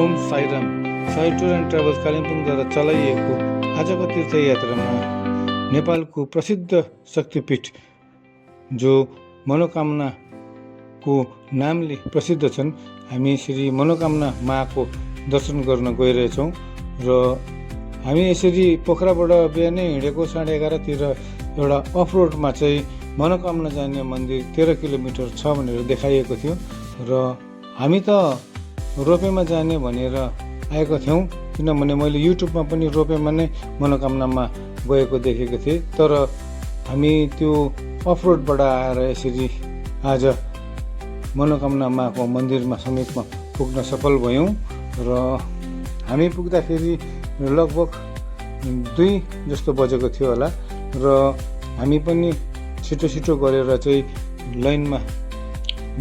Om Sairam. Sai tour and travels कालिम्पोङद्वारा चलाइएको आजको तीर्थयात्रामा नेपालको प्रसिद्ध शक्तिपीठ जो मनोकामनाको नामले प्रसिद्ध छन्, हामी श्री मनोकामना माको दर्शन गर्न गइरहेछौँ। र हामी यसरी पोखराबाट बिहानै हिँडेको 11:30तिर एउटा अफ रोडमा चाहिँ मनोकामना जाने मन्दिर 13 किलोमिटर छ भनेर देखाइएको थियो। र हामी त रोपेमा जाने भनेर आएको थियौँ, किनभने मैले युट्युबमा पनि रोपेमा नै मनोकामनामा गएको देखेको थिएँ। तर हामी त्यो अफ रोडबाट आएर यसरी आज मनोकामना माको मन्दिरमा समीपमा पुग्न सफल भयौँ। र हामी पुग्दाखेरि लगभग 2 जस्तो बजेको थियो होला। र हामी पनि छिटो गरेर चाहिँ लाइनमा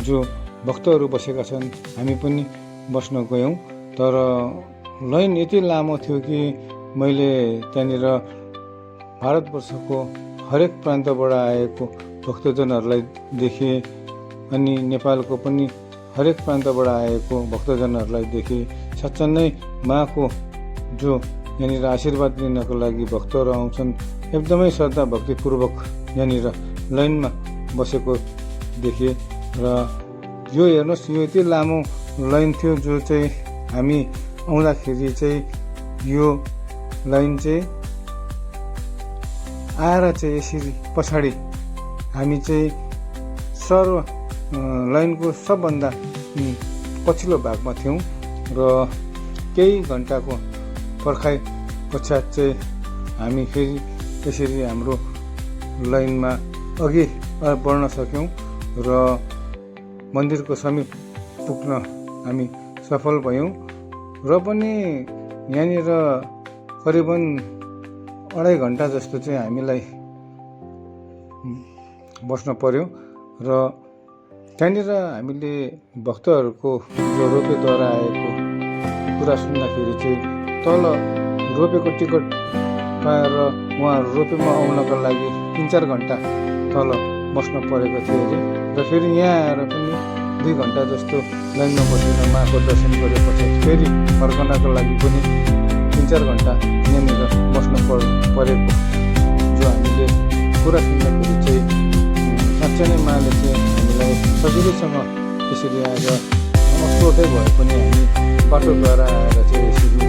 जो भक्तहरू बसेका छन् हामी पनि बस्न गयौँ। तर लाइन यति लामो थियो कि मैले त्यहाँनिर भारतवर्षको हरेक प्रान्तबाट आएको भक्तजनहरूलाई देखेँ, अनि नेपालको पनि हरेक प्रान्तबाट आएको भक्तजनहरूलाई देखेँ। साँच्चै नै माको जो यहाँनिर आशीर्वाद लिनको लागि भक्तहरू आउँछन्, एकदमै श्रद्धा भक्तिपूर्वक यहाँनिर लाइनमा बसेको देखेँ। र यो हेर्नुहोस्, यो यति लामो लाइन थियो जो चाहिँ हामी आउँदाखेरि चाहिँ यो लाइन चाहिँ आएर चाहिँ यसरी पछाडि हामी चाहिँ सर्व लाइनको सबभन्दा पछिल्लो भागमा थियौँ। र केही घन्टाको पर्खाइ पश्चात चाहिँ हामी फेरि यसरी हाम्रो लाइनमा अघि बढ्न सक्यौँ र मन्दिरको समीप पुग्न हामी सफल भयौँ। र पनि यहाँनिर करिबन 2.5 घन्टा जस्तो चाहिँ हामीलाई बस्न पर्यो। र त्यहाँनिर हामीले भक्तहरूको जो रोपेद्वारा आएको कुरा सुन्दाखेरि चाहिँ तल रोपेको टिकट पाएर उहाँहरू रोपेमा आउनको लागि 3-4 घन्टा तल बस्न परेको थियो अरे। र फेरि यहाँ आएर पनि 2 घन्टा जस्तो लाइनमा बसेर माको दर्शन गरेपछि फेरि फर्कनको लागि पनि 3-4 घन्टा यहाँनिर बस्न परेको जो हामीले कुरा सुन्दाखेरि चाहिँ साँच्चै नै माले चाहिँ हामीलाई सजिलैसँग यसरी आएर अफरोडै भए पनि हामी बाटोद्वारा आएर चाहिँ यसरी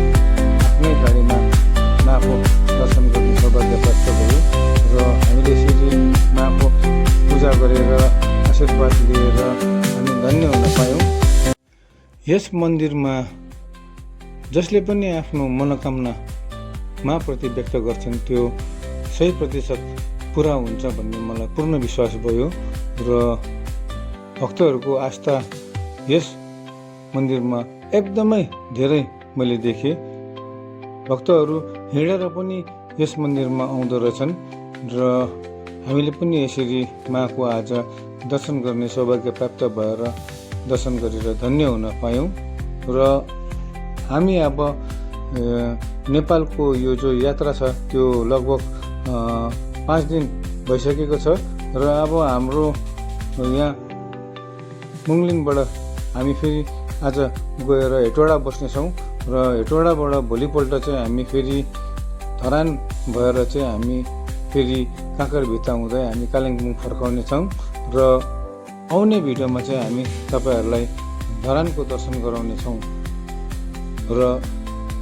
आफ्नै गाडीमा माको दर्शन गर्ने सौभाग्य प्राप्त भयो। र हामीले यसरी माको पूजा गरेर आशीर्वाद लिएर हामी धन्य हुन पायौँ। यस मन्दिरमा जसले पनि आफ्नो मनोकामना माप्रति व्यक्त गर्छन् त्यो 100% पुरा हुन्छ भन्ने मलाई पूर्ण विश्वास भयो। र भक्तहरूको आस्था यस मन्दिरमा एकदमै धेरै मैले देखेँ। भक्तहरू हिँडेर पनि यस मन्दिरमा आउँदो रहेछन्। र हामीले पनि यसरी माको आज दर्शन गर्ने सौभाग्य प्राप्त भएर दर्शन गरेर धन्य हुन पायौँ। र हामी अब नेपालको यो जो यात्रा छ त्यो लगभग 5 दिन भइसकेको छ। र अब हाम्रो यहाँ मुङलिङबाट हामी फेरि आज गएर हेटौडा बस्नेछौँ। र हेटौडाबाट भोलिपल्ट चाहिँ हामी फेरि धरान भएर चाहिँ हामी फेरि काँकरभित्ता हुँदै हामी कालिम्पोङ फर्काउनेछौँ। र आउने भिडियोमा चाहिँ हामी तपाईँहरूलाई धरानको दर्शन गराउनेछौँ। र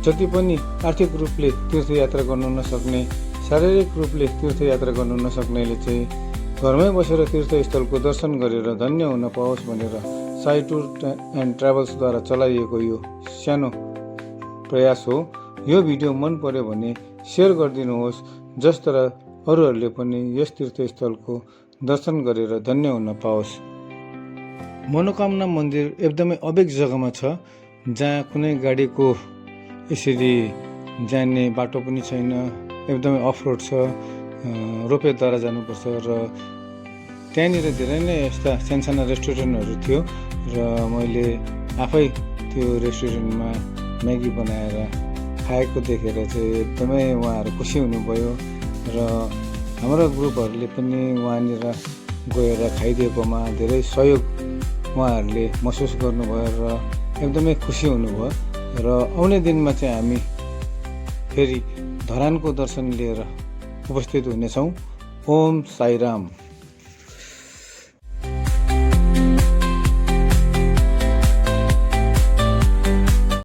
जति पनि आर्थिक रूपले तीर्थयात्रा गर्नु नसक्ने, शारीरिक रूपले तीर्थयात्रा गर्नु नसक्नेले चाहिँ घरमै बसेर तीर्थस्थलको दर्शन गरेर धन्य हुन पाओस् भनेर साई टुर एन्ड ट्राभल्सद्वारा चलाइएको यो सानो प्रयास हो। यो भिडियो मन पर्यो भने सेयर गरिदिनुहोस्, जसद्वारा अरूहरूले पनि यस तीर्थस्थलको दर्शन गरेर धन्य हुन पाओस्। मनोकामना मन्दिर एकदमै अबेग जग्गामा छ, जहाँ कुनै गाडीको यसरी जाने बाटो पनि छैन। एकदमै अफ रोड छ, रोपेद्वारा जानुपर्छ। र त्यहाँनिर धेरै नै यस्ता सानसाना रेस्टुरेन्टहरू थियो। र मैले आफै त्यो रेस्टुरेन्टमा म्यागी बनाएर खाएको देखेर चाहिँ एकदमै उहाँहरू खुसी हुनुभयो। र हाम्रो ग्रुपहरूले पनि उहाँनिर गएर खाइदिएकोमा धेरै सहयोग उहाँहरूले महसुस गर्नुभयो र एकदमै खुसी हुनुभयो। र आउने दिनमा चाहिँ हामी फेरि धरानको दर्शन लिएर उपस्थित हुनेछौँ। ओम साईराम।